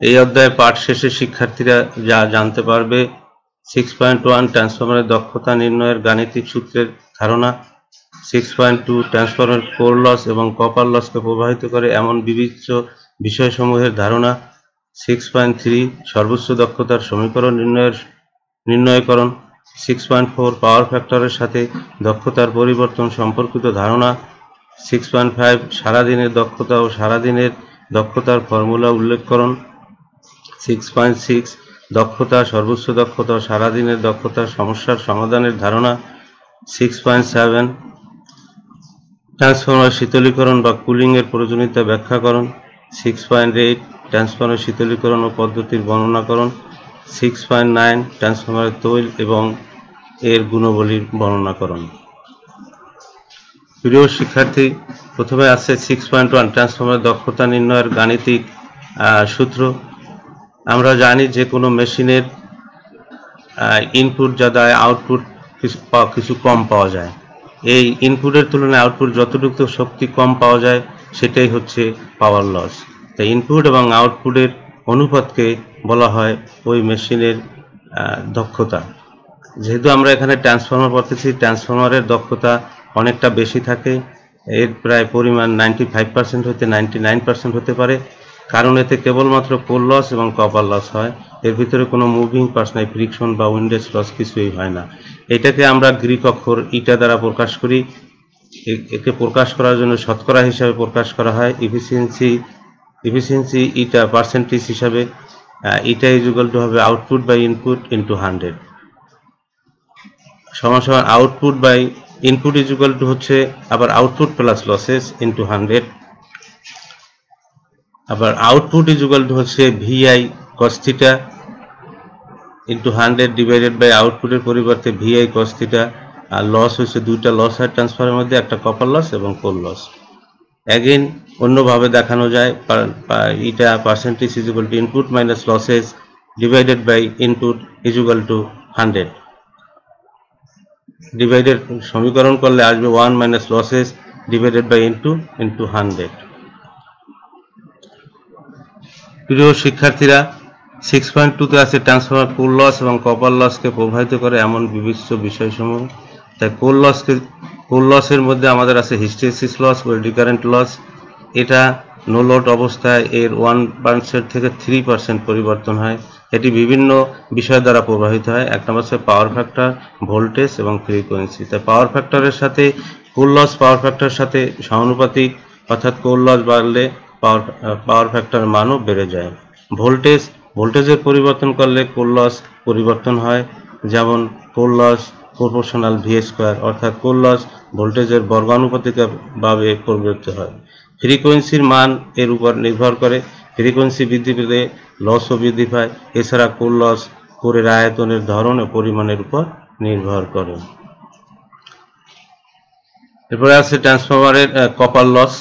এই অধ্যায়ে পাঠ শেষে শিক্ষার্থীরা যা জানতে পারবে: 6.1 ট্রান্সফরমারের দক্ষতা নির্ণয়ের গাণিতিক সূত্রের ধারণা, 6.2 ট্রান্সফরমার কোর লস এবং কপার লসকে প্রভাবিত করে এমন বিবিচ্য বিষয়সমূহের ধারণা, 6.3 সর্বোচ্চ দক্ষতার সমীকরণ নির্ণয়করণ, 6.4 পাওয়ার ফ্যাক্টরের সাথে দক্ষতার পরিবর্তন সম্পর্কিত ধারণা, 6.5 সারাদিনের দক্ষতা ও সারাদিনের দক্ষতার ফর্মুলা উল্লেখকরণ, 6.6 দক্ষতা, সর্বোচ্চ দক্ষতা ও সারাদিনের দক্ষতার সমস্যার সমাধানের ধারণা, 6.7 ট্রান্সফরমার শীতলীকরণ বা কুলিংয়ের প্রয়োজনীয়তা ব্যাখ্যাকরণ, 6.8 ট্রান্সফরমার শীতলীকরণ ও পদ্ধতির বর্ণনাকরণ, 6.9 ট্রান্সফরমারের তৈল এবং এর গুণাবলীর বর্ণনাকরণ। প্রিয় শিক্ষার্থী, প্রথমে আছে 6.1 ট্রান্সফরমার দক্ষতা নির্ণয়ের গাণিতিক সূত্র। আমরা জানি যে কোনো মেশিনের ইনপুট যা দেয় আউটপুট কিছু কম পাওয়া যায়। এই ইনপুটের তুলনায় আউটপুট যতটুকু শক্তি কম পাওয়া যায় সেটাই হচ্ছে পাওয়ার লস। তাই ইনপুট এবং আউটপুটের অনুপাতকে বলা হয় ওই মেশিনের দক্ষতা। যেহেতু আমরা এখানে ট্রান্সফরমার পড়তেছি, ট্রান্সফরমারের দক্ষতা অনেকটা বেশি থাকে, এর প্রায় পরিমাণ 95% হতে 99% হতে পারে, কারণ এতে কেবলমাত্র কোর লস এবং কপার লস হয়। এর ভিতরে কোনো মুভিং পার্টস নাই, ফ্রিকশন বা উইন্ডেজ লস কিছুই হয় না। এটাকে আমরা গ্রিক অক্ষর ইটা দ্বারা প্রকাশ করি। একে প্রকাশ করার জন্য শতকরা হিসাবে প্রকাশ করা হয়। ইফিসিয়েন্সি ইটা পার্সেন্টেজ হিসাবে ইটা ইজ ইকুয়াল টু হবে আউটপুট বাই ইনপুট ইন্টু 100 সমান সমান output by input is equal to হচ্ছে আবার আউটপুট প্লাস লসেস ইন্টু 100, আবার আউটপুট ইজ ইকুয়াল টু হচ্ছে VI cos theta into 100 divided by আউটপুটের পরিবর্তে ভিআই কস থিটা। আর লস হচ্ছে দুইটা লস হয় ট্রান্সফারের মধ্যে, একটা কপার লস এবং কোর লস। অ্যাগেন অন্যভাবে দেখানো যায়, eta percentage is equal two input minus losses divided by input is equal to 100। Divided সমীকরণ করলে আসবে 1 minus losses divided by into 100। প্রিয় শিক্ষার্থীরা, 6.2 তে আছে ট্রান্সফরমার কোর লস এবং কপার লসকে প্রভাবিত করে এমন বিবিচ্য বিষয়সমূহ। তাই কোর লসের মধ্যে আমাদের আছে হিস্টেরিসিস লস ও রিকারেন্ট লস। এটা নো লোড অবস্থায় এর 1% থেকে 3% পরিবর্তন হয়। এটি বিভিন্ন বিষয় দ্বারা প্রভাবিত হয়। এক নম্বর হচ্ছে পাওয়ার ফ্যাক্টর, ভোল্টেজ এবং ফ্রিকোয়েন্সি। তাই পাওয়ার ফ্যাক্টরের সাথে কোর লস পাওয়ার ফ্যাক্টরের সাথে সমানুপাতিক, অর্থাৎ কোর লস বাড়লে পাওয়ার ফ্যাক্টর মানও বেড়ে যায়। ভোল্টেজের পরিবর্তন করলে কোর লস পরিবর্তন হয়, যেমন core loss proportional V square, অর্থাৎ কোর লস ভোল্টেজের বর্গানুপাতিকভাবে পরিবর্তিত হয়। ফ্রিকোয়েন্সির মান এর উপর নির্ভর করে, ফ্রিকোয়েন্সি বৃদ্ধি পেলে লসও বৃদ্ধি পায়। এছাড়া কোর লস কোরের আয়তনের ধরন ও পরিমাণের উপর নির্ভর করে। এরপরে আছে ট্রান্সফরমারের কপার লস।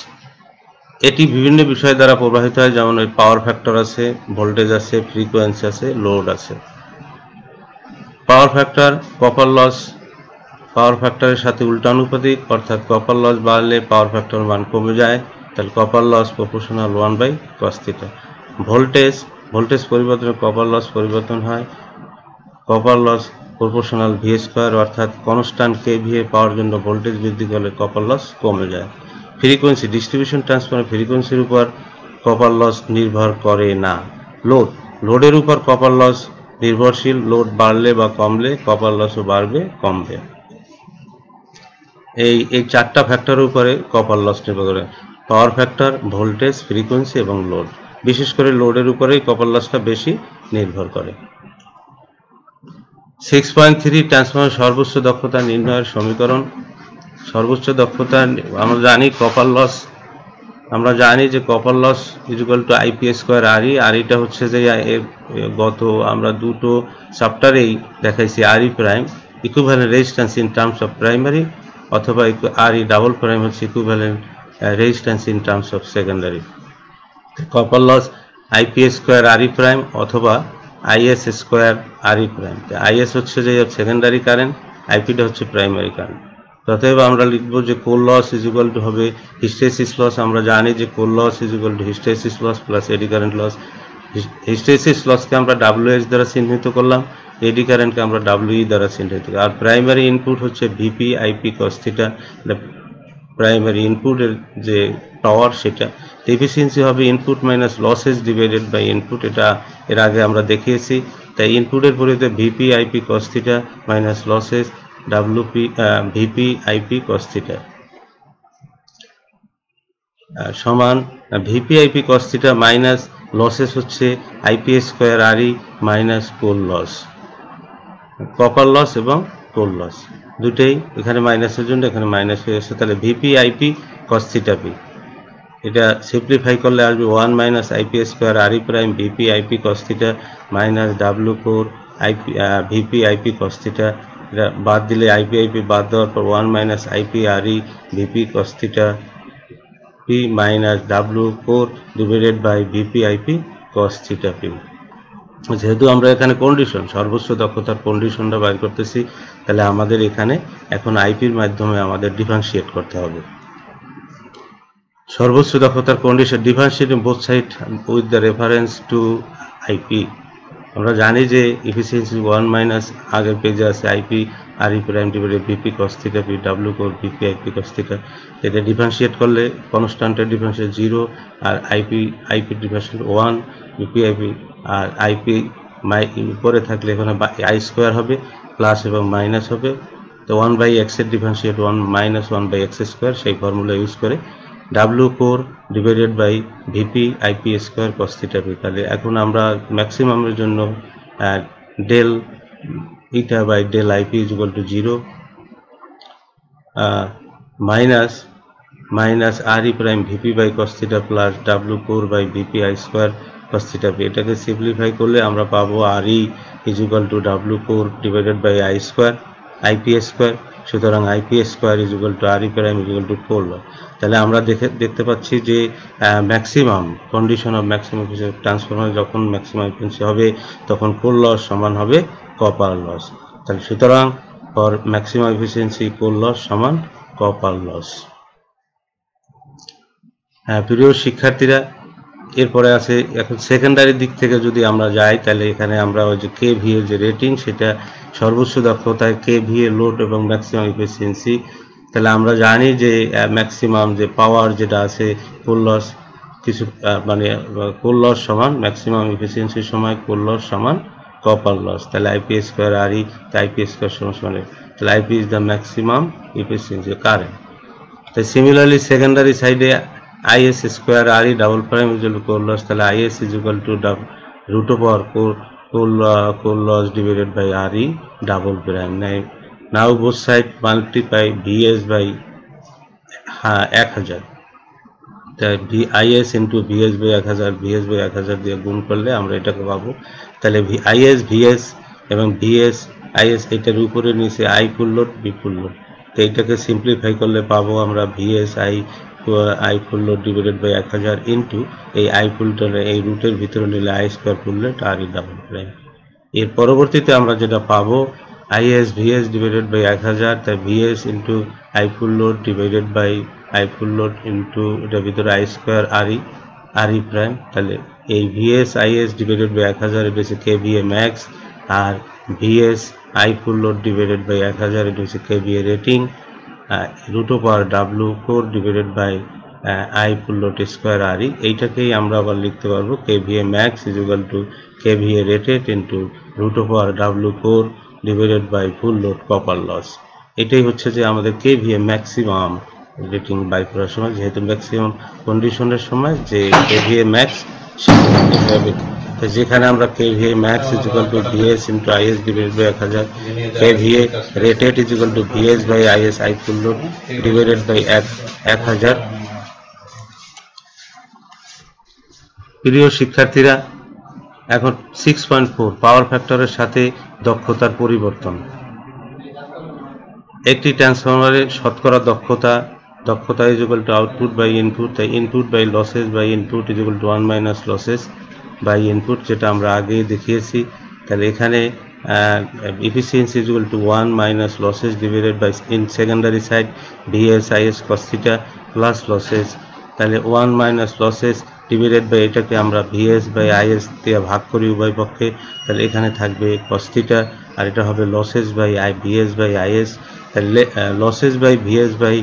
এটি বিভিন্ন বিষয় দ্বারা প্রভাবিত হয়, যেমন ওই পাওয়ার ফ্যাক্টর আছে, ভোল্টেজ আছে, ফ্রিকোয়েন্সি আছে, লোড আছে। পাওয়ার ফ্যাক্টর, কপার লস পাওয়ার ফ্যাক্টরের সাথে উল্টানুপাতিক, অর্থাৎ কপার লস বাড়লে পাওয়ার ফ্যাক্টর মান কমে যায়, তাহলে copper loss proportional 1/cos theta. Voltage পরিবর্তনে কপার লস পরিবর্তন হয়। Copper loss proportional V square, অর্থাৎ কনস্ট্যান্ট কেভিএ পাওয়ার জন্য ভোল্টেজ বৃদ্ধি করলে কপার লস কমে যায়। ফ্রিকোয়েন্সি, ডিস্ট্রিবিউশন ট্রান্সফরমার ফ্রিকোয়েন্সির উপর কপার লস নির্ভর করে না। লোডের উপর কপার লস নির্ভরশীল। লোড বাড়লে বা কমলে কপার লসও বাড়বে কমবে। এই চারটা ফ্যাক্টরের উপরে কপার লস নির্ভর করে: পাওয়ার ফ্যাক্টর, ভোল্টেজ, ফ্রিকোয়েন্সি এবং লোড। বিশেষ করে লোডের উপরেই কপার লসটা বেশি নির্ভর করে। 6.3 ট্রান্সফরমার সর্বোচ্চ দক্ষতা নির্ণয়ের সমীকরণ। সর্বোচ্চ দক্ষতা আমরা জানি যে copper loss is equal to IP square RE. আরইটা হচ্ছে যে গত আমরা দুটো চ্যাপ্টারেই দেখাইছি RE prime equivalent resistance in terms of primary, অথবা আরই ডাবল প্রাইম হচ্ছে equivalent resistance in terms of secondary. Copper loss IP square RE prime অথবা IS square RE prime. IS হচ্ছে যে সেকেন্ডারি কারেন্ট, আইপিটা হচ্ছে প্রাইমারি কারেন্ট। অতএব আমরা লিখব যে core loss is equal to হবে হিস্টেরিসিস লস। আমরা জানি যে core loss is equal to hysteresis loss plus eddy current loss. Hysteresis লসকে আমরা WH দ্বারা চিহ্নিত করলাম, এডি কারেন্টকে আমরা WE দ্বারা চিহ্নিত করলাম। আর প্রাইমারি ইনপুট হচ্ছে VP IP cos theta, primary ইনপুটের যে পাওয়ার সেটা। এফিসিয়েন্সি হবে input minus losses divided by input, এটা এর আগে আমরা দেখিয়েছি। তাই ইনপুটের পরিবর্তে VP IP cos theta minus losses VP IP cos theta সমান VP IP cos theta minus losses হচ্ছে IP square RE minus core loss, copper loss এবং কোর লস দুটেই এখানে মাইনাসের জন্য এখানে মাইনাস হয়ে আসছে। তাহলে VP IP cos theta P, এটা সিম্পলিফাই করলে আসবে 1 minus IP square RE prime VP IP cos theta minus W core IP VP IP cos theta. এটা বাদ দিলে আইপি আইপি বাদ দেওয়ার পর 1 minus IP RE VP cos theta P minus W core divided by VP IP cos theta P. যেহেতু আমরা এখানে condition সর্বোচ্চ দক্ষতার কন্ডিশনটা বাইর করতেছি, তাহলে আমাদের এখানে এখন আইপির মাধ্যমে আমাদের ডিফারেন্সিয়েট করতে হবে। সর্বোচ্চ দক্ষতার condition differentiating both side with the reference to IP. আমরা জানি যে এফিসিয়েন্সি 1 মাইনাস আগের পেজে আছে IP RE prime divided VP cos theta P W core VP IP cos theta. এটা ডিফারেন্সিয়েট করলে কনস্ট্যান্টের ডিফারেন্সিয়েট 0 আর আইপি ডিফারেন্সিয়েট 1 ভিপি আইপি আর আইপি উপরে থাকলে এখানে আই স্কোয়ার হবে, প্লাস এবং মাইনাস হবে। তো 1/x এর ডিফারেন্সিয়েট 1 মাইনাস 1/x স্কোয়ার, সেই ফর্মুলা ইউজ করে W core divided by VP IP square cos theta P. তাহলে এখন আমরা ম্যাক্সিমামের জন্য del eta by del IP is equal to 0 minus RE prime VP by cos theta plus W core by VP I square cos theta P. এটাকে simplify করলে আমরা পাবো RE is equal to W core divided by I square IP square. সুতরাং IP square is equal to RE prime is equal to 4 loss. তাহলে আমরা দেখতে পাচ্ছি যে maximum condition of maximum transformer যখন ম্যাক্সিমাম এফিসিয়েন্সি হবে তখন কোর লস সমান হবে কপার লস। তাহলে সুতরাং for maximum efficiency core loss সমান কপার লস। প্রিয় শিক্ষার্থীরা, এরপরে আছে এখন সেকেন্ডারি দিক থেকে যদি আমরা যাই, তাহলে এখানে আমরা ওই যে কেভি এর যে রেটিং সেটা সর্বোচ্চ দক্ষতায় কেভি এর লোড এবং ম্যাক্সিমাম এফিসিয়েন্সি। তাহলে আমরা জানি যে ম্যাক্সিমাম যে পাওয়ার যেটা আছে কোর লস কিছু মানে কোর লস সমান ম্যাক্সিমাম এফিসিয়েন্সির সময় কোর লস সমান কপার লস। তাহলে IP square RE, IP square সমান, তাহলে IP is the maximum efficiency current. তাই সিমিলারলি সেকেন্ডারি সাইডে IS square RE double prime is equal to core loss. তাহলে IS is equal to root over core loss divided by RE double prime. Now both side multiply VS by 1000, তাই IS into VS by 1000, VS by 1000 দিয়ে গুণ করলে আমরা এটাকে পাবো। তাহলে IS VS এবং ভিএস আইএস এটার উপরে নিচে I full load B full load, তো এইটাকে সিম্পলিফাই করলে পাবো আমরা VS I full load divided by 1000 into এই আই ফুলটা এই রুটের ভিতরে নিলে I square full load R E double prime. এর পরবর্তীতে আমরা যেটা পাবো আইএস ভিএস ডিভাইডেড বাই 1000, তাই VS into I full load divided by I full load into এটার ভিতরে আই স্কোয়ার আরই প্রাইম। তাহলে এই ভিএস আইএস ডিভাইডেড বাই 1000 এটা হচ্ছে কেভিএ ম্যাক্স, আর VS I full load divided by 1000 এটা হচ্ছে KVA rating, root over W core divided by I full load square RE. এইটাকেই আমরা আবার লিখতে পারবো KVA max is equal to KVA rated into root over W core divided by full load copper loss. এটাই হচ্ছে যে আমাদের KVA maximum rating by করার সময়, যেহেতু ম্যাক্সিমাম কন্ডিশনের সময় যে কেভিএ ম্যাক্স হবে, যেখানে আমরা KVA max is equal to VS into IS divided by 1000, KVA rated is equal to VS by IS I full load divided by 1000। প্রিয় শিক্ষার্থীরা, এখন 6.4 পাওয়ার ফ্যাক্টরের সাথে দক্ষতার পরিবর্তন। একটি ট্রান্সফরমারের শতকরা দক্ষতা is equal to output by input, তাই input by losses by input is equal to 1 minus losses by input, যেটা আমরা আগেই দেখিয়েছি। তাহলে এখানে efficiency is equal to 1 minus losses divided by in secondary side VS IS cos theta plus losses। তাহলে 1 minus losses divided by এটাকে আমরা VS by is দিয়ে ভাগ করি উভয় পক্ষে, তাহলে এখানে থাকবে কস থিটা, আর এটা হবে losses by VS by IS. তাহলে লসেস বাই ভিএস বাই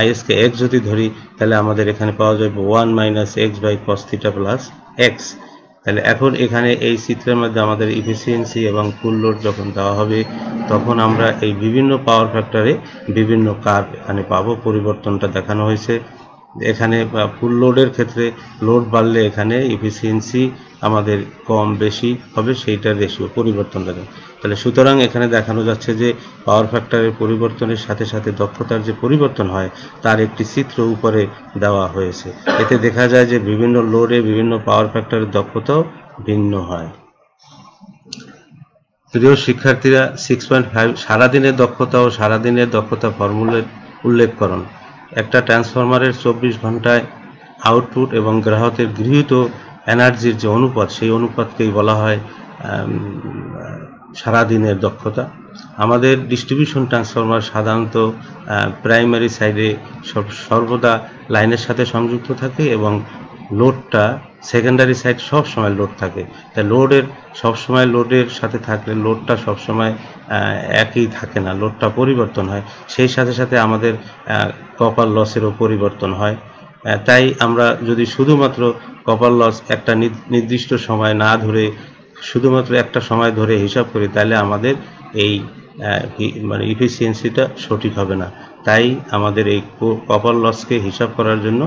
আইএসকে এক্স যদি ধরি, তাহলে আমাদের এখানে পাওয়া যাবে 1 minus X by cos theta plus X. তাহলে এখন এখানে এই চিত্রের মধ্যে আমাদের ইফিসিয়েন্সি এবং ফুল লোড যখন দেওয়া হবে, তখন আমরা এই বিভিন্ন পাওয়ার ফ্যাক্টরে বিভিন্ন কার্ভ এখানে পাবো। পরিবর্তনটা দেখানো হয়েছে এখানে। ফুল লোডের ক্ষেত্রে লোড বাড়লে এখানে ইফিসিয়েন্সি আমাদের কম বেশি হবে, সেইটার রেশিও পরিবর্তনটা দেয়। তাহলে সুতরাং এখানে দেখানো যাচ্ছে যে পাওয়ার ফ্যাক্টরের পরিবর্তনের সাথে সাথে দক্ষতার যে পরিবর্তন হয় তার একটি চিত্র উপরে দেওয়া হয়েছে। এতে দেখা যায় যে বিভিন্ন লোডে বিভিন্ন পাওয়ার ফ্যাক্টরের দক্ষতাও ভিন্ন হয়। প্রিয় শিক্ষার্থীরা, 6.5 সারাদিনের দক্ষতা ও সারাদিনের দক্ষতা ফর্মুলার উল্লেখ করুন। একটা ট্রান্সফরমারের 24 ঘন্টায় আউটপুট এবং গ্রাহকের গৃহীত এনার্জির যে অনুপাত, সেই অনুপাতকেই বলা হয় সারাদিনের দক্ষতা। আমাদের ডিস্ট্রিবিউশন ট্রান্সফরমার সাধারণত প্রাইমারি সাইডে সর্বদা লাইনের সাথে সংযুক্ত থাকে এবং লোডটা সেকেন্ডারি সাইড সব সময় লোড থাকে। তাই লোডের সবসময় লোডের সাথে থাকলে লোডটা সবসময় একই থাকে না, লোডটা পরিবর্তন হয়। সেই সাথে সাথে আমাদের কপার লসেরও পরিবর্তন হয়। তাই আমরা যদি শুধুমাত্র কপার লস একটা নির্দিষ্ট সময় না ধরে শুধুমাত্র একটা সময় ধরে হিসাব করি, তাহলে আমাদের এই মানে ইফিসিয়েন্সিটা সঠিক হবে না। তাই আমাদের এই কপার লসকে হিসাব করার জন্য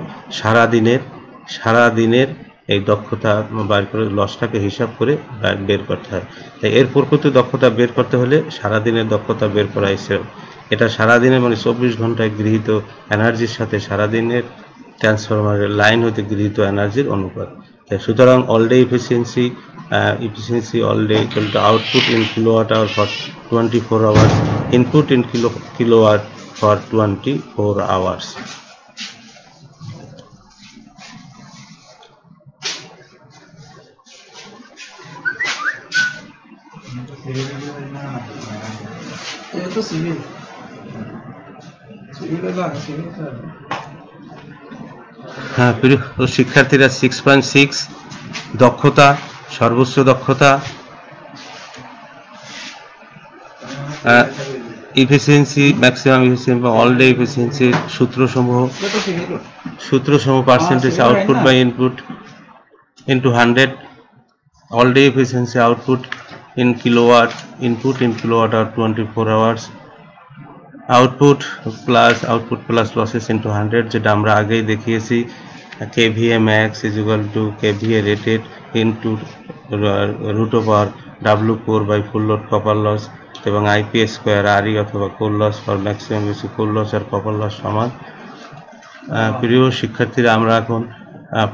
সারাদিনের এই দক্ষতা বার করে লসটাকে হিসাব করে বের করতে হয়। তাই এর প্রকৃত দক্ষতা বের করতে হলে সারাদিনের দক্ষতা বের করা হয়েছে। এটা সারাদিনের মানে 24 ঘন্টায় গৃহীত এনার্জির সাথে সারাদিনের ট্রান্সফরমারের লাইন হতে গৃহীত এনার্জির অনুপাত। সুতরাং all day efficiency all day equal to output in kilowatt hour for 24 hours, input in kilowatt for 24 hours. হ্যাঁ প্রিয় শিক্ষার্থীরা, 6.6 দক্ষতা, সর্বোচ্চ দক্ষতা, efficiency, maximum efficiency, all day ইফিসিয়েন্সির সূত্রসমূহ percentage output by input into 100, all day efficiency output in kilowatt, input in kilowatt hour 24 hours, output plus losses into 100, যেটা আমরা আগেই দেখিয়েছি। KVA max is equal to KVA rated into root over W4 by full load copper loss, এবং IPS square RE অথবা core loss for maximum বেশি core loss আর copper loss সমান। প্রিয় শিক্ষার্থীরা, আমরা এখন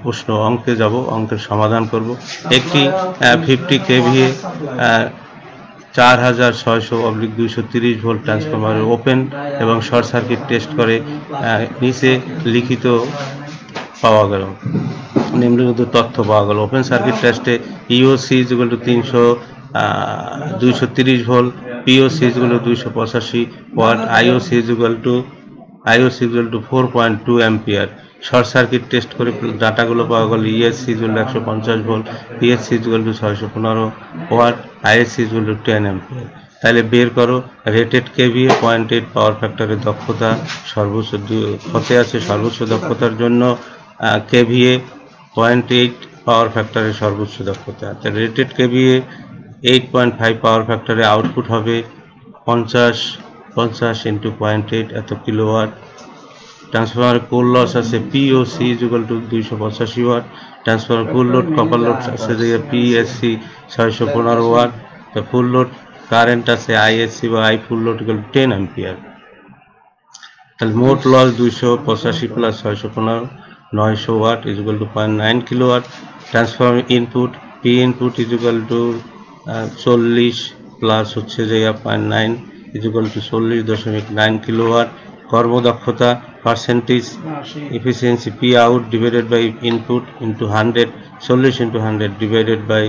প্রশ্ন অঙ্কে যাব, অঙ্কের সমাধান করব। একটি 50 KVA 4600/230 ভোল্ট ট্রান্সফরমারের ওপেন এবং শর্ট সার্কিট টেস্ট করে নিচে লিখিত পাওয়া গেল, নিম্নলিখিত তথ্য পাওয়া গেল। ওপেন সার্কিট টেস্টে EOC is equal to 230 volt, POC is equal to 285 watt, IOC is equal to 4.2 ampere. Short circuit test করে ডাটাগুলো পাওয়া গেল। ESC is equal to 150 volt, PSC is equal to 615 watt, ISC is equal to 10 ampere. তাহলে বের করো rated KVA 0.8 পাওয়ার ফ্যাক্টরের দক্ষতা সর্বোচ্চ হতে আছে। সর্বোচ্চ দক্ষতার জন্য KVA 0.8 পাওয়ার ফ্যাক্টরের সর্বোচ্চ দক্ষতা। তাহলে রেটেড KVA 8.5 পাওয়ার ফ্যাক্টরে আউটপুট হবে 50 ইন্টু 0.8 এত কিলোওয়াট। ট্রান্সফরমার কোর লস আছে POC is equal to 285 ওয়াট, transformer full load copper load আছে PSC 615 ওয়াট, তো ফুল লোড কারেন্ট আছে ISC বা I full load equal 10 ampere. তাহলে মোট loss 285 plus 615 900 watt is equal to 0.9 kilowatt. Transformer input P input is equal to 40 plus হচ্ছে যে 0.9 ইজ ইকুয়াল টু 40.9 কিলোওয়াট। কর্মদক্ষতা percentage efficiency P out divided by input into 100, 40 into 100 divided by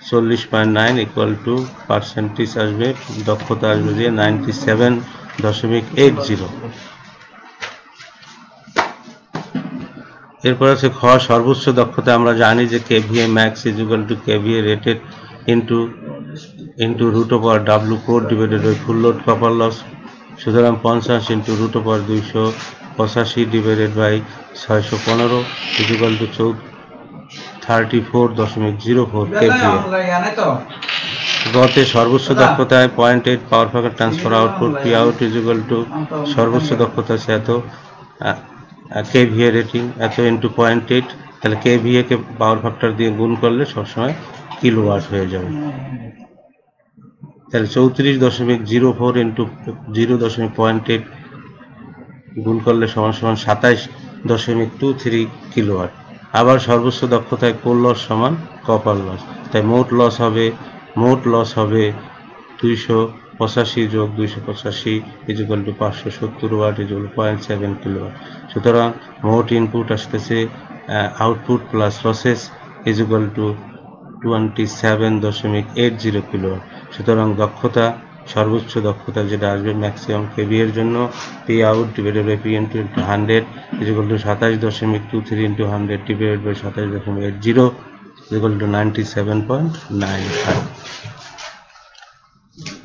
40.9 equal to percentage আসবে, দক্ষতা আসবে যে 97.80। এরপর আছে খ সর্বোচ্চ দক্ষতা। আমরা জানি যে KVA max is equal to KVA rated into root over W core divided by full load copper loss. সুতরাং 50 into root over 285 divided by 615 is equal to 34.04 KVA. গতে সর্বোচ্চ দক্ষতায় 0.8 power factor transfer output P out is equal to সর্বোচ্চ দক্ষতা আছে এত KVA rating এত into 0.8, তাহলে কেভিএ কে পাওয়ার ফ্যাক্টর দিয়ে গুণ করলে সবসময় কিলোওয়াট হয়ে যাবে। তাহলে 34.04 ইন্টু 0.08 গুণ করলে সমান সমান 27.23 কিলোওয়াট। আবার সর্বোচ্চ দক্ষতায় কোর লস সমান কপার লস, তাই মোট লস হবে 285 যোগ 285 is equal to 570 watt is equal 0.7 kilowatt. সুতরাং মোট ইনপুট আসতেছে output plus losses is equal to 27.80 kilowatt. সুতরাং দক্ষতা, সর্বোচ্চ দক্ষতা যেটা আসবে ম্যাক্সিমাম কেভি এর জন্য, P out divided by P into 100 is equal to 27.23 into 100 divided by 27.80 is equal to 97.95।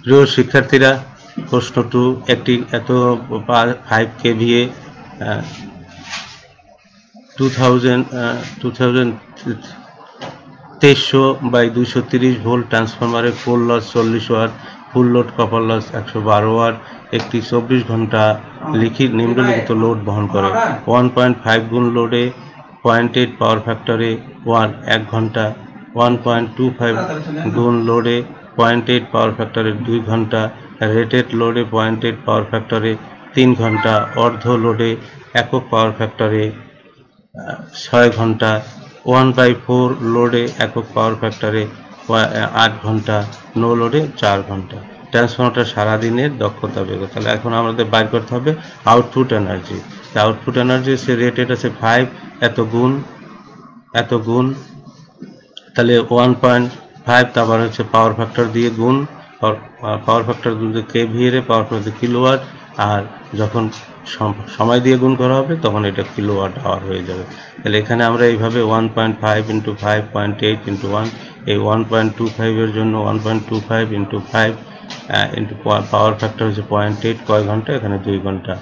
প্রিয় শিক্ষার্থীরা, প্রশ্ন 2, একটি এত 5 কেভিএ 2300/230 ভোল্ট ট্রান্সফরমারের core loss 40 watt, full load copper loss 112 watt একটি 24 ঘন্টা নিম্নলিখিত লোড বহন করে। 1.5 গুণ লোডে 0.8 পাওয়ার ফ্যাক্টরে 1 ঘন্টা, 1.25 গুণ লোডে 0.8 পাওয়ার ফ্যাক্টরে 2 ঘন্টা, রেটেড লোডে 0.8 পাওয়ার ফ্যাক্টরে 3 ঘন্টা, অর্ধ লোডে একক পাওয়ার ফ্যাক্টরে 6 ঘন্টা, 1/4 লোডে একক পাওয়ার ফ্যাক্টরে 8 ঘন্টা, নো লোডে 4 ঘন্টা। ট্রান্সফরমারটা সারাদিনের দক্ষতা বের। তাহলে এখন আমাদের বাইর করতে হবে আউটপুট এনার্জি। আউটপুট এনার্জি সে রেটেড আছে 5, এত গুণ তাহলে 1.5, তারপর হচ্ছে পাওয়ার ফ্যাক্টর দিয়ে গুণ, পাওয়ার ফ্যাক্টর কেভিএ রে পাওয়ার ফ্যাক্টর কিলোওয়াট, আর যখন সময় দিয়ে গুণ করা হবে তখন এটা কিলোওয়াট আওয়ার হয়ে যাবে। তাহলে এখানে আমরা এইভাবে 1.5 ইন্টু 5.8 ইন্টু 1, এই 1.25 এর জন্য 1.25 ইন্টু 5 ইন্টু পাওয়ার ফ্যাক্টর হচ্ছে 0.8, কয় ঘন্টা, এখানে 2 ঘন্টা।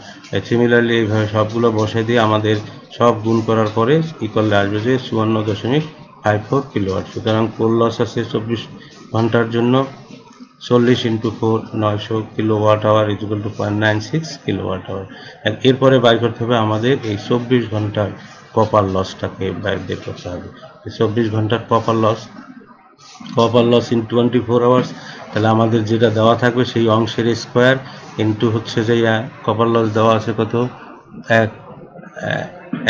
সিমিলারলি এইভাবে সবগুলো বসে দিয়ে আমাদের সব গুণ করার পরে ই করলে আসবে যে 54.54 কিলোওয়াট। সুতরাং কোর লস আছে 24 ঘন্টার জন্য 40 into 4 900 kilowatt hour is equal to 0.96 kilowatt hour. এরপরে বাইর করতে হবে আমাদের এই 24 ঘন্টার কপার লসটাকে বের করতে হবে। 24 ঘন্টার কপার লস ইন 24 আওয়ার্স, তাহলে আমাদের যেটা দেওয়া থাকবে সেই অংশের স্কোয়ার ইন্টু হচ্ছে যে কপার লস দেওয়া আছে কত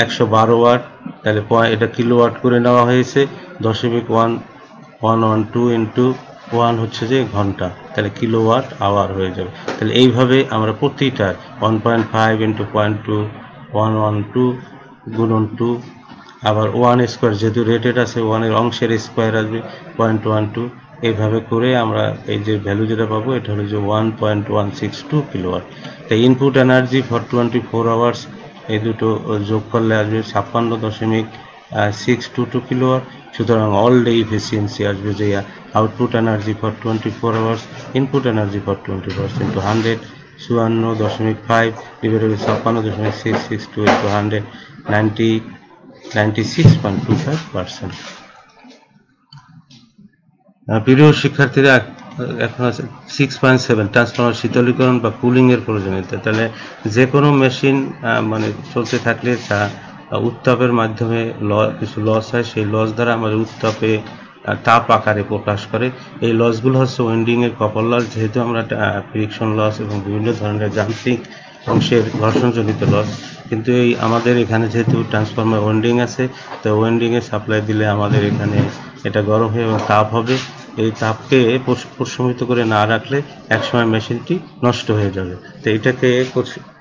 112 ওয়াট, তাহলে এটা কিলোওয়াট করে নেওয়া হয়েছে 0.112 ইন্টু 1 হচ্ছে যে ঘন্টা, তাহলে কিলোওয়াট আওয়ার হয়ে যাবে। তাহলে এইভাবে আমরা প্রতিটার 1.5 ইন্টু 0.2 112 গুণন 2, আবার 1 স্কোয়ার যেহেতু রেটেড আছে 1 এর অংশের স্কোয়ার আসবে 0.12, এইভাবে করে আমরা এই যে ভ্যালু যেটা পাবো এটা হলো যে 1.162 কিলোওয়াট। তাই ইনপুট এনার্জি ফর 24 আওয়ার্স এই দুটো যোগ করলে আসবে 56.622 কিলোওয়াট। সুতরাং অল ডে ইফিসিয়েন্সি আসবে যে output energy for 24 hours, input energy for 24 hours into 100 54.5 divided by 56.662 into 100 96.25%। প্রিয় শিক্ষার্থীরা, এখন আছে 6.7 ট্রান্সফরমার শীতলীকরণ বা কুলিং এর প্রয়োজনীয়তা। তাহলে যে কোনো মেশিন মানে চলতে থাকলে তা উত্তাপের মাধ্যমে কিছু লস হয়, সেই লস দ্বারা আমাদের উত্তাপে তাপ আকারে প্রকাশ করে। এই লসগুলো হচ্ছে ওয়েন্ডিং এর কপার লস, যেহেতু আমরা ফ্রিকশন লস এবং বিভিন্ন ধরনের যান্ত্রিক অংশের ঘর্ষণজনিত লস। কিন্তু এই আমাদের এখানে যেহেতু ট্রান্সফরমার ওয়েন্ডিং আছে, তো ওয়েন্ডিং এ সাপ্লাই দিলে আমাদের এখানে এটা গরম হয়ে এবং তাপ হবে। এই তাপকে প্রশমিত করে না রাখলে একসময় মেশিনটি নষ্ট হয়ে যাবে। তো এটাকে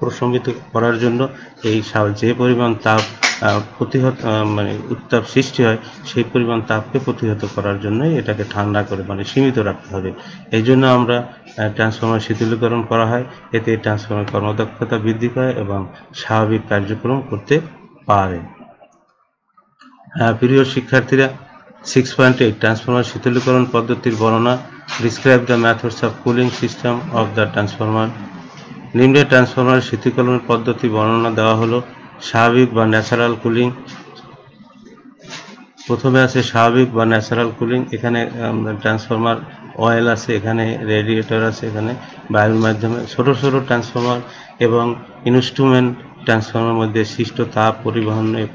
প্রশমিত করার জন্য এই যে পরিমাণ তাপ প্রতিহত মানে উত্তাপ সৃষ্টি হয়, সেই পরিমাণ তাপকে প্রতিহত করার জন্য এটাকে ঠান্ডা করে মানে সীমিত রাখতে হবে। এই জন্য আমরা ট্রান্সফরমার শীতলীকরণ করা হয়, এতে ট্রান্সফরমার কর্মদক্ষতা বৃদ্ধি পায় এবং স্বাভাবিক কার্যক্রম করতে পারে। প্রিয় শিক্ষার্থীরা, 6.8 ট্রান্সফরমার শীতলীকরণ পদ্ধতির বর্ণনা। Describe the methods of cooling system of the transformer. নিম্নে ট্রান্সফরমার শীতলীকরণ পদ্ধতি বর্ণনা দেওয়া হলো। স্বাভাবিক বা ন্যাচারাল কুলিং। প্রথমে আছে স্বাভাবিক বা ন্যাচারাল কুলিং। এখানে ট্রান্সফরমার অয়েল আছে, এখানে রেডিয়েটর আছে, এখানে বায়ুর মাধ্যমে ছোট ছোট ট্রান্সফরমার এবং ইনস্ট্রুমেন্ট ট্রান্সফরমার মধ্যে সৃষ্ট তাপ পরিবহনের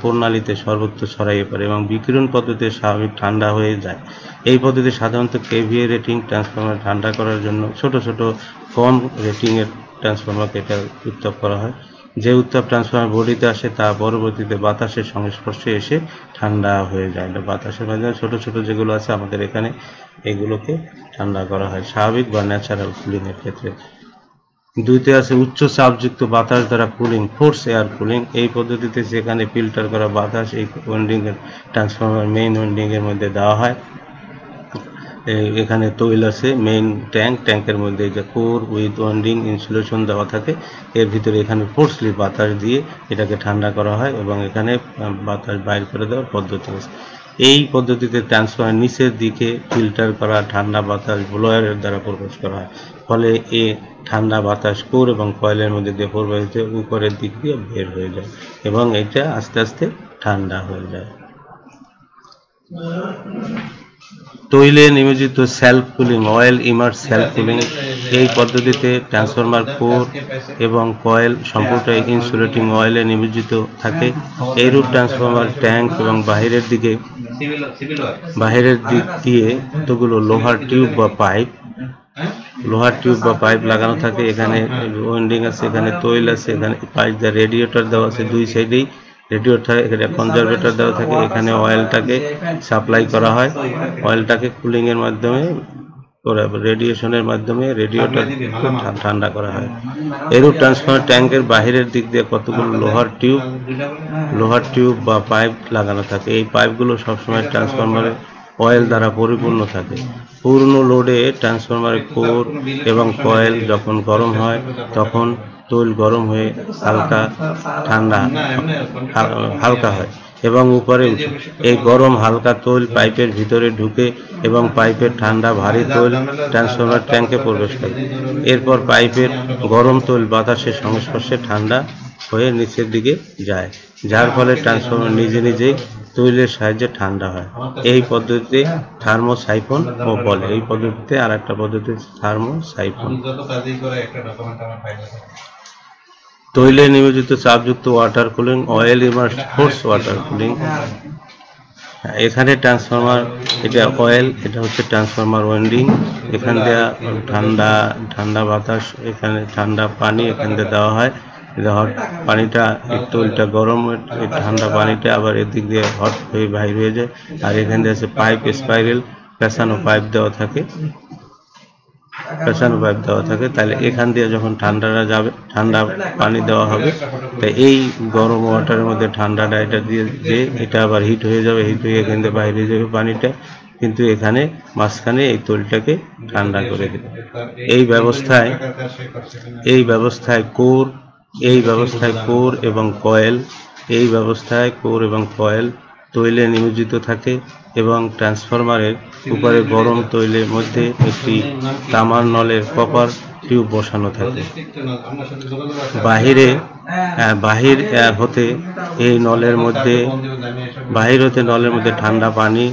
প্রণালীতে সর্বত্র ছড়াইয়ে পড়ে এবং বিকিরণ পদ্ধতিতে স্বাভাবিক ঠান্ডা হয়ে যায়। এই পদ্ধতি সাধারণত কেভিএ রেটিং ট্রান্সফরমার ঠান্ডা করার জন্য ছোট ছোট কম রেটিংয়ের ট্রান্সফরমারকে এটা উত্তাপ করা হয়। যে উত্তাপ ট্রান্সফরমার বডিতে আসে তা পরবর্তীতে বাতাসের সংস্পর্শে এসে ঠান্ডা হয়ে যায়। বাতাসের মাধ্যমে ছোট ছোট যেগুলো আছে আমাদের এখানে, এগুলোকে ঠান্ডা করা হয় স্বাভাবিক বা ন্যাচারাল কুলিংয়ের ক্ষেত্রে। দুইতে আছে উচ্চ চাপযুক্ত বাতাস দ্বারা কুলিং, ফোর্স এয়ার কুলিং। এই পদ্ধতিতে যেখানে ফিল্টার করা বাতাস এই ওয়েন্ডিং এর ট্রান্সফরমার মেইন ওয়েন্ডিং এর মধ্যে দেওয়া হয়। এখানে তৈল আছে, মেইন ট্যাঙ্কের মধ্যে যে কোর উইথ ওয়েন্ডিং ইনসুলেশন দেওয়া থাকে, এর ভিতরে এখানে ফোর্সলি বাতাস দিয়ে এটাকে ঠান্ডা করা হয় এবং এখানে বাতাস বাইর করে দেওয়ার পদ্ধতি আছে। এই পদ্ধতিতে ট্রান্সফরমার নিচের দিকে ফিল্টার করা ঠান্ডা বাতাস ব্লোয়ারের দ্বারা প্রবেশ করা হয়, ফলে এ ঠান্ডা বাতাস কোর এবং কয়েলের মধ্যে দিয়ে প্রবাহিত উপরের দিক দিয়ে বের হয়ে যায় এবং এটা আস্তে আস্তে ঠান্ডা হয়ে যায়। তৈলে নিয়োজিত self cooling, oil immerse self cooling. এই পদ্ধতিতে ট্রান্সফরমার কোর এবং কয়েল সম্পূর্ণটাই ইনসুলেটিং অয়েলে নিয়োজিত থাকে। এইরূপ ট্রান্সফরমার ট্যাঙ্ক এবং বাহিরের দিক দিয়ে কতগুলো লোহার টিউব বা পাইপ লাগানো থাকে। এখানে ওয়েন্ডিং আছে, এখানে তৈল আছে, এখানে পাইপ দেওয়া, রেডিয়েটর দেওয়া আছে দুই সাইডেই। রেডিয়েটর এখানে কনজারভেটর দেওয়া থাকে, এখানে অয়েলটাকে সাপ্লাই করা হয়, অয়েলটাকে কুলিং এর মাধ্যমে রেডিয়েশনের মাধ্যমে রেডিয়েটর ঠান্ডা করা হয়। এরূপ ট্রান্সফরমার ট্যাঙ্কের বাহিরের দিক দিয়ে কতগুলো লোহার টিউব বা পাইপ লাগানো থাকে। এই পাইপগুলো সবসময় ট্রান্সফরমারের অয়েল দ্বারা পরিপূর্ণ থাকে। পূর্ণ লোডে ট্রান্সফরমারের কোর এবং কয়েল যখন গরম হয় তখন তৈল গরম হয়ে হালকা হয় এবং উপরে উঠে। এই গরম হালকা তৈল পাইপের ভিতরে ঢুকে এবং পাইপের ঠান্ডা ভারী তৈল ট্রান্সফরমার ট্যাঙ্কে প্রবেশ করে। এরপর পাইপের গরম তৈল বাতাসের সংস্পর্শে ঠান্ডা হয়ে নিচের দিকে যায়, যার ফলে ট্রান্সফরমার নিজে নিজেই তৈলের সাহায্যে ঠান্ডা হয়। এই পদ্ধতিতে থার্মোসাইফন বলে। এই পদ্ধতিতে আর একটা পদ্ধতি থার্মোসাইফন। তৈলে নিয়োজিত চাপযুক্ত water cooling, oil immerse force water cooling. এখানে ট্রান্সফরমার, এটা অয়েল, এটা হচ্ছে ট্রান্সফরমার ওয়েন্ডিং। এখান দিয়ে ঠান্ডা বাতাস, এখানে ঠান্ডা পানি এখান দিয়ে দেওয়া হয়। হট পানিটা, তৈলটা গরম, ঠান্ডা পানিটা আবার এদিক দিয়ে হট হয়ে বাইর হয়ে যায়। আর এখান দিয়ে আছে পাইপ, স্পাইরাল পেঁচানো পাইপ দেওয়া থাকে, তাহলে এখান দিয়ে যখন ঠান্ডাটা যাবে, ঠান্ডা পানি দেওয়া হবে, তাই এই গরম ওয়াটারের মধ্যে ঠান্ডাটা এটা দিয়ে এটা আবার হিট হয়ে যাবে, হিট হয়ে এখান থেকে বাইরে যাবে পানিটা, কিন্তু এখানে মাঝখানে এই তৈলটাকে ঠান্ডা করে দেবে। এই ব্যবস্থায় কোর এবং কয়েল তৈলে নিয়োজিত থাকে এবং ট্রান্সফরমারের উপরে গরম তৈলের মধ্যে একটি তামার নলের কপার টিউব বসানো থাকে। বাহির হতে নলের মধ্যে ঠান্ডা পানি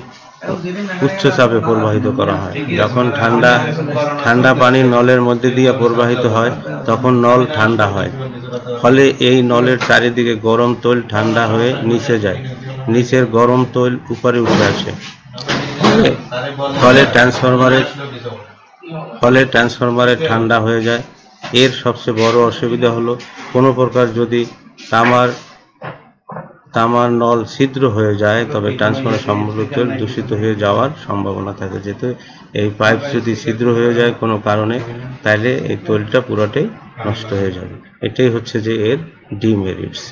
উচ্চ চাপে প্রবাহিত করা হয়। যখন ঠান্ডা পানি নলের মধ্যে দিয়ে প্রবাহিত হয় তখন নল ঠান্ডা হয়, ফলে এই নলের চারিদিকে গরম তৈল ঠান্ডা হয়ে নিচে যায়, নিচের গরম তৈল উপরে উঠে আসে। ফলে ট্রান্সফরমারের ঠান্ডা হয়ে যায়। এর সবচেয়ে বড় অসুবিধা হলো কোনো প্রকার যদি তামার নল ছিদ্র হয়ে যায় তবে ট্রান্সফরমার সম্পূর্ণ তৈল দূষিত হয়ে যাওয়ার সম্ভাবনা থাকে। যেহেতু এই পাইপ যদি ছিদ্র হয়ে যায় কোনো কারণে, তাহলে এই তৈলটা পুরোটাই নষ্ট হয়ে যাবে। এটাই হচ্ছে যে এর ডিমেরিটস।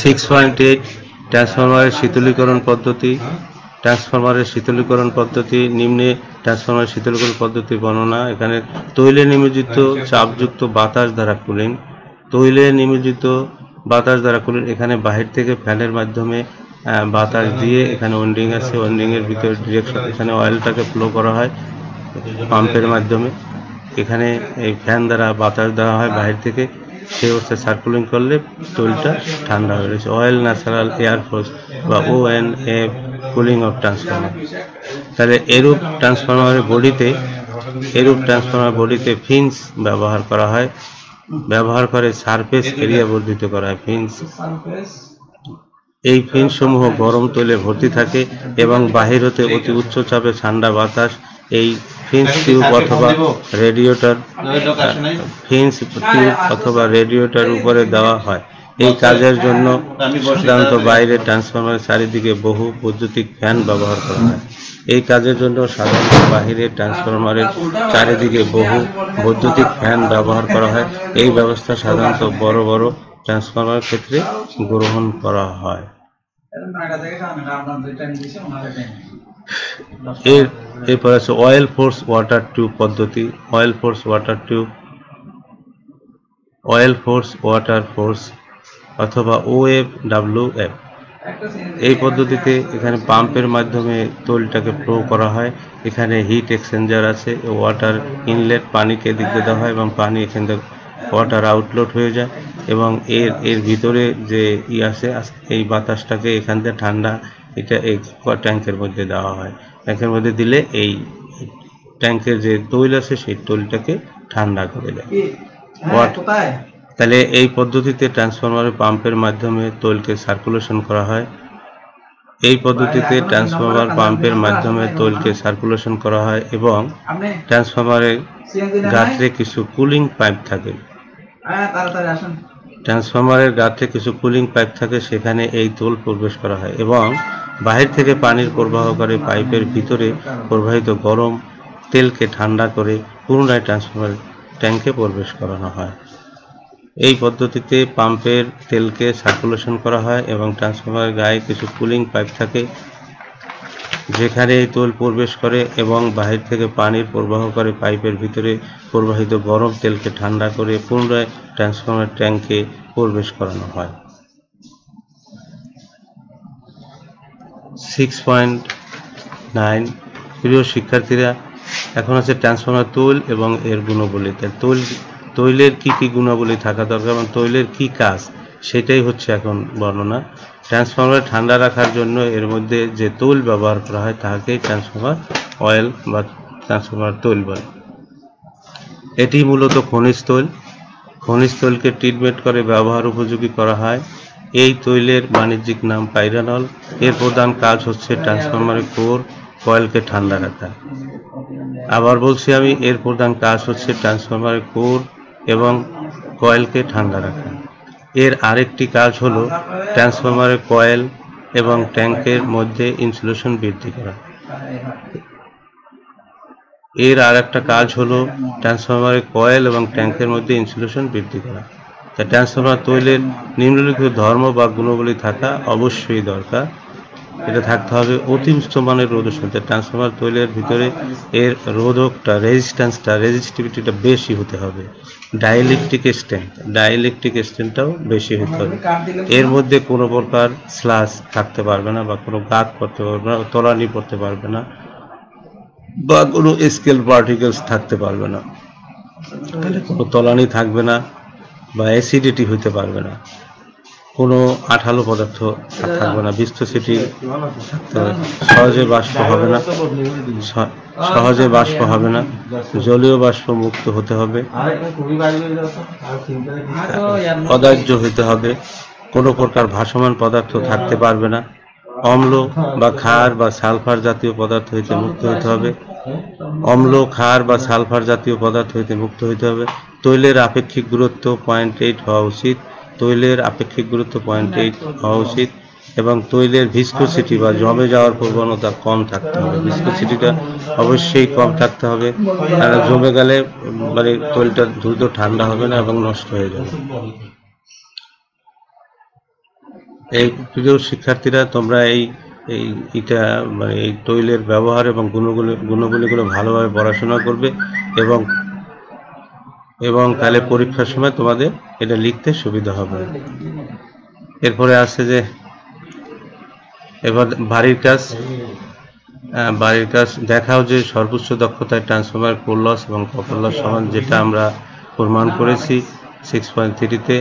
6.8 ট্রান্সফরমারের শীতলীকরণ পদ্ধতি। নিম্নে ট্রান্সফরমারের শীতলীকরণ পদ্ধতি বর্ণনা। এখানে তৈলে নিয়োজিত চাপযুক্ত বাতাস দ্বারা কুলিং। তৈলে নিমজ্জিত বাতাস দ্বারা কুলিং, এখানে বাহির থেকে ফ্যানের মাধ্যমে বাতাস দিয়ে, এখানে ওয়েন্ডিং আছে, ওয়েন্ডিং এর ভিতরে ডিরেকশন, এখানে অয়েলটাকে ফ্লো করা হয় পাম্পের মাধ্যমে, এখানে এই ফ্যান দ্বারা বাতাস দেওয়া হয় বাহির থেকে, সে হচ্ছে সার্কুলিং করলে তৈলটা ঠান্ডা হয়ে গেছে। অয়েল ন্যাচারাল এয়ার ফোর্স বা ONF কুলিং অফ ট্রান্সফরমার। তাহলে এরূপ ট্রান্সফরমারের বডিতে ফিন্স ব্যবহার করা হয়, ব্যবহার করে সারফেস এরিয়া বর্ধিত করা হয়। ফিন্স, এই ফিন্স সমূহ গরম তৈলে ভর্তি থাকে এবং বাহির হতে অতি উচ্চ চাপে ঠান্ডা বাতাস এই ফিন্স টিউব অথবা রেডিয়েটর উপরে দেওয়া হয়। এই কাজের জন্য সাধারণত বাইরে ট্রান্সফরমারের চারিদিকে বহু বৈদ্যুতিক ফ্যান ব্যবহার করা হয়। এই কাজের জন্য সাধারণত বাহিরে ট্রান্সফরমারের চারিদিকে বহু বৈদ্যুতিক ফ্যান ব্যবহার করা হয়। এই ব্যবস্থা সাধারণত বড় বড় ট্রান্সফরমারের ক্ষেত্রে গ্রহণ করা হয়। এরপর আছে অয়েল ফোর্স ওয়াটার টিউব পদ্ধতি। অয়েল ফোর্স ওয়াটার ফোর্স অথবা OFWF। এই পদ্ধতিতে এখানে পাম্পের মাধ্যমে তৈলটাকে ফ্লো করা হয়। এখানে হিট এক্সচেঞ্জার আছে, ওয়াটার ইনলেট, পানিকে দিক দিয়ে দেওয়া হয় এবং পানি এখান থেকে ওয়াটার আউটলেট হয়ে যায় এবং এর ভিতরে যে আছে এই বাতাসটাকে এখান থেকে ঠান্ডা এটা এই ট্যাঙ্কের মধ্যে দেওয়া হয়। ট্যাঙ্কের মধ্যে দিলে এই ট্যাঙ্কের যে তৈল আছে সেই তৈলটাকে ঠান্ডা করে দেয়। তাহলে এই পদ্ধতিতে ট্রান্সফরমারের পাম্পের মাধ্যমে তৈলকে সার্কুলেশন করা হয়। এবং ট্রান্সফরমারের গাত্রে কিছু কুলিং পাইপ থাকে। সেখানে এই তৈল প্রবেশ করা হয় এবং বাহির থেকে পানির প্রবাহকারী পাইপের ভিতরে প্রবাহিত গরম তেলকে ঠান্ডা করে পুনরায় ট্রান্সফরমার ট্যাঙ্কে প্রবেশ করানো হয়। এই পদ্ধতিতে পাম্পের তেলকে সার্কুলেশন করা হয় এবং ট্রান্সফরমারের গায়ে কিছু কুলিং পাইপ থাকে যেখানে এই তৈল প্রবেশ করে এবং বাহির থেকে পানির প্রবাহকারী পাইপের ভিতরে প্রবাহিত গরম তেলকে ঠান্ডা করে পুনরায় ট্রান্সফরমার ট্যাঙ্কে প্রবেশ করানো হয়। 6.9 প্রিয় শিক্ষার্থীরা, এখন আছে ট্রান্সফরমার তৈল এবং এর গুণাবলী। তৈলের কি কি গুণাবলী থাকা দরকার এবং তৈলের কি কাজ সেটাই হচ্ছে এখন বর্ণনা। ট্রান্সফরমার ঠান্ডা রাখার জন্য এর মধ্যে যে তৈল ব্যবহার করা হয় তাকেই ট্রান্সফরমার অয়েল বা ট্রান্সফরমার তৈল বলে। এটি মূলত খনিজ তৈলকে ট্রিটমেন্ট করে ব্যবহার উপযোগী করা হয়। এই তৈলের বাণিজ্যিক নাম পাইরানল। এর প্রধান কাজ হচ্ছে ট্রান্সফরমারের কোর কয়েলকে ঠান্ডা রাখা। আবার বলছি আমি, এর প্রধান কাজ হচ্ছে ট্রান্সফরমারের কোর এবং কয়েলকে ঠান্ডা রাখা। এর আরেকটি কাজ হলো ট্রান্সফরমারের কয়েল এবং ট্যাঙ্কের মধ্যে ইনসুলেশন বৃদ্ধি করা। ট্রান্সফরমার তৈলের নিম্নলিখিত ধর্ম বা গুণাবলী থাকা অবশ্যই দরকার। এটা থাকতে হবে অতি উচ্চ মানের রোধক। ট্রান্সফরমার তৈলের ভিতরে এর রোধকটা রেজিস্টিভিটিটা বেশি হতে হবে। ডাইইলেকট্রিক স্ট্রেন্থটাও বেশি হতে হবে। এর মধ্যে কোনো প্রকার স্লাস থাকতে পারবে না বা কোনো গাঁত করতে পারবে না, তলানি পড়তে পারবে না বা কোনো স্কেল পার্টিকেলস থাকতে পারবে না। তাহলে কোনো তলানি থাকবে না বা অ্যাসিডিটি হতে পারবে না, কোনো আঠালো পদার্থ থাকবে না, ভিসকোসিটি থাকতে হবে, সহজে বাষ্প হবে না, জলীয় বাষ্প মুক্ত হতে হবে, অদাহ্য হতে হবে, কোনো প্রকার ভাসমান পদার্থ থাকতে পারবে না, অম্ল বা ক্ষার বা সালফার জাতীয় পদার্থ হইতে মুক্ত হতে হবে। তৈলের আপেক্ষিক গুরুত্ব 0.8 হওয়া উচিত। এবং তৈলের ভিসকোসিটি বা জমে যাওয়ার প্রবণতা কম থাকতে হবে। ভিসকোসিটিটা অবশ্যই কম থাকতে হবে, আর জমে গেলে মানে তৈলটা দ্রুত ঠান্ডা হবে না এবং নষ্ট হয়ে যাবে। এই প্রিয় শিক্ষার্থীরা, তোমরা এই তৈলের ব্যবহার এবং গুণাবলীগুলো ভালোভাবে পড়াশোনা করবে এবং এবং তাহলে পরীক্ষার সময় তোমাদের এটা লিখতে সুবিধা হবে। এরপরে আছে যে এবার বাড়ির কাজ দেখাও যে সর্বোচ্চ দক্ষতায় ট্রান্সফরমার কোর লস এবং কপার লস সমান, যেটা আমরা প্রমাণ করেছি 6.3-তে।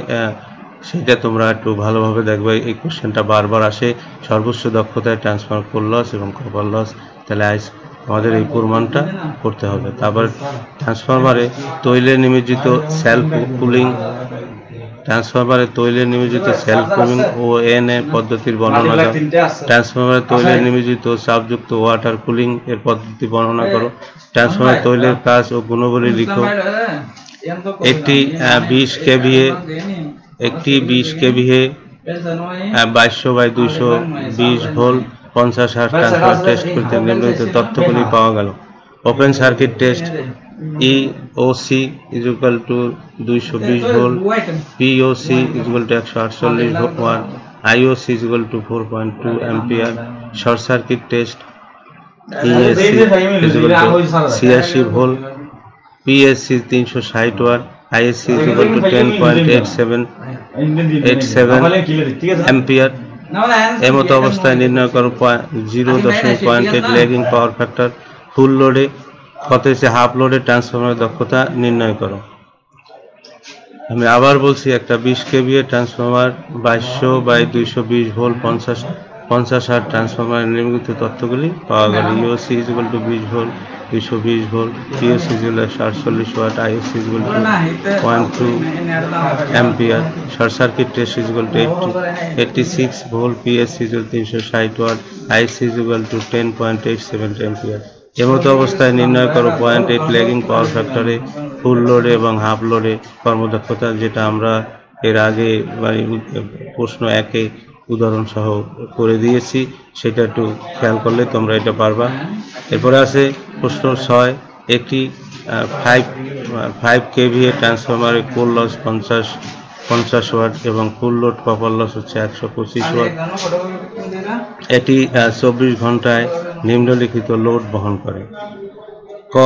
সেটা তোমরা একটু ভালোভাবে দেখবে, এই কোশ্চেনটা বারবার আসে, সর্বোচ্চ দক্ষতায় ট্রান্সফরমার কোর লস এবং কপার লস। তাহলে আমাদের এই প্রমাণটা করতে হবে। তারপর ট্রান্সফরমারে তৈলে নিয়োজিত সেলফ কুলিং ও এনএ পদ্ধতির বর্ণনা দাও। ট্রান্সফরমারে তৈলে নিয়োজিত চাপযুক্ত ওয়াটার কুলিং এর পদ্ধতি বর্ণনা করো। ট্রান্সফরমারে তৈলের কাজ ও গুণাবলী লিখো। একটি 20 KVA 2200/220 volt 50 hertz transformer test করতে নিম্নলিখিত তথ্যগুলি পাওয়া গেল। Open circuit test EOC = 220 volt, POC = 148 watt, IOC = 4.2 ampere. Short circuit test ESC = 86 volt, PSC 360 watt, ISC = 10.87 ampere. এমতো অবস্থায় নির্ণয় করো 0.8 ল্যাগিং পাওয়ার ফ্যাক্টর। ফুল লোডে কত হচ্ছে, হাফ লোডে ট্রান্সফরমারের দক্ষতা নির্ণয় করো। আমি আবার বলছি, একটা 20 কেভিএ ট্রান্সফরমার 2200/220 ভোল্ট 50 হার্জ ট্রান্সফরমারের নিম্নলিখিত তথ্যগুলি পাওয়া গেল। EOC = 20 volt 220 volt, PSC = 148 watt, ISC = 0.2 ampere. Short circuit test = 86 volt, PSC = 360 watt, ISC = 10.87 ampere. এমতো অবস্থায় নির্ণয় করো 0.8 ল্যাগিং পাওয়ার ফ্যাক্টরে ফুল লোডে এবং হাফ লোডে কর্মদক্ষতা, যেটা আমরা এর আগে প্রশ্ন 1-এ উদাহরণ সহ করে দিয়েছি, সেটা একটু খেয়াল করলে তোমরা এটা পারবা। এরপরে আছে প্রশ্ন 6, একটি 5 কেভিএ ট্রান্সফরমারে কোর লস 50 ওয়াট এবং ফুল লোড কপার লস হচ্ছে 125 ওয়াট। এটি 24 ঘন্টায় নিম্নলিখিত লোড বহন করে। ক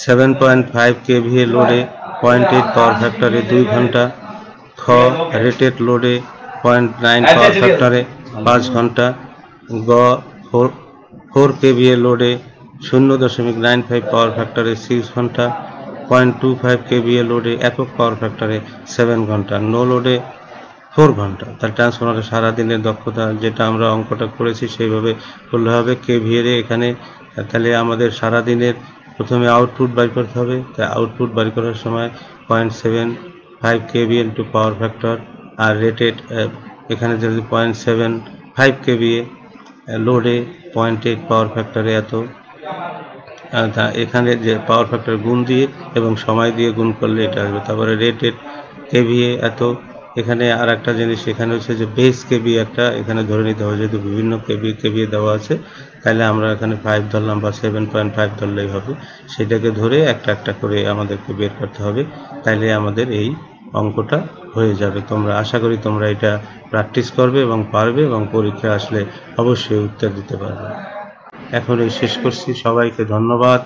7.5 কেভিএ লোডে 0.8 পাওয়ার ফ্যাক্টরে 2 ঘন্টা। খ রেটেড লোডে 0.9 পাওয়ার ফ্যাক্টরে 5 ঘন্টা। গ 4 কেভিএ লোডে 0.95 পাওয়ার ফ্যাক্টরে 6 ঘন্টা। 0.25 কেভিএ লোডে একক পাওয়ার ফ্যাক্টরে 7 ঘন্টা। নো লোডে 4 ঘন্টা। তার ট্রান্সফরমারের সারাদিনের দক্ষতা, যেটা আমরা অঙ্কটা করেছি সেইভাবে করলে হবে। কেভিএ এখানে তাহলে আমাদের সারাদিনের প্রথমে আউটপুট বাই করতে হবে। তাই আউটপুট বাই করার সময় 0.75 কেভিএ ইন্টু পাওয়ার ফ্যাক্টর, আর রেটেড এখানে যদি 0.75 কেভিএ লোডে 0.8 পাওয়ার ফ্যাক্টরে এত, এখানে যে পাওয়ার ফ্যাক্টর গুণ দিয়ে এবং সময় দিয়ে গুণ করলে এটা আসবে। তারপরে রেটেড কেভিএ এত। এখানে আর একটা জিনিস এখানে হচ্ছে যে বেস কেভিএ একটা এখানে ধরে নিতে হবে, যেহেতু বিভিন্ন কেভিএ দেওয়া আছে, তাহলে আমরা এখানে 5 ধরলাম বা 7.5 ধরলেই হবে। সেটাকে ধরে একটা একটা করে আমাদেরকে বের করতে হবে, তাইলে আমাদের এই অঙ্কটা হয়ে যাবে। তোমরা আশা করি তোমরা এটা প্র্যাকটিস করবে এবং পারবে, এবং পরীক্ষা আসলে অবশ্যই উত্তর দিতে পারবে। এখন এই শেষ করছি। সবাইকে ধন্যবাদ।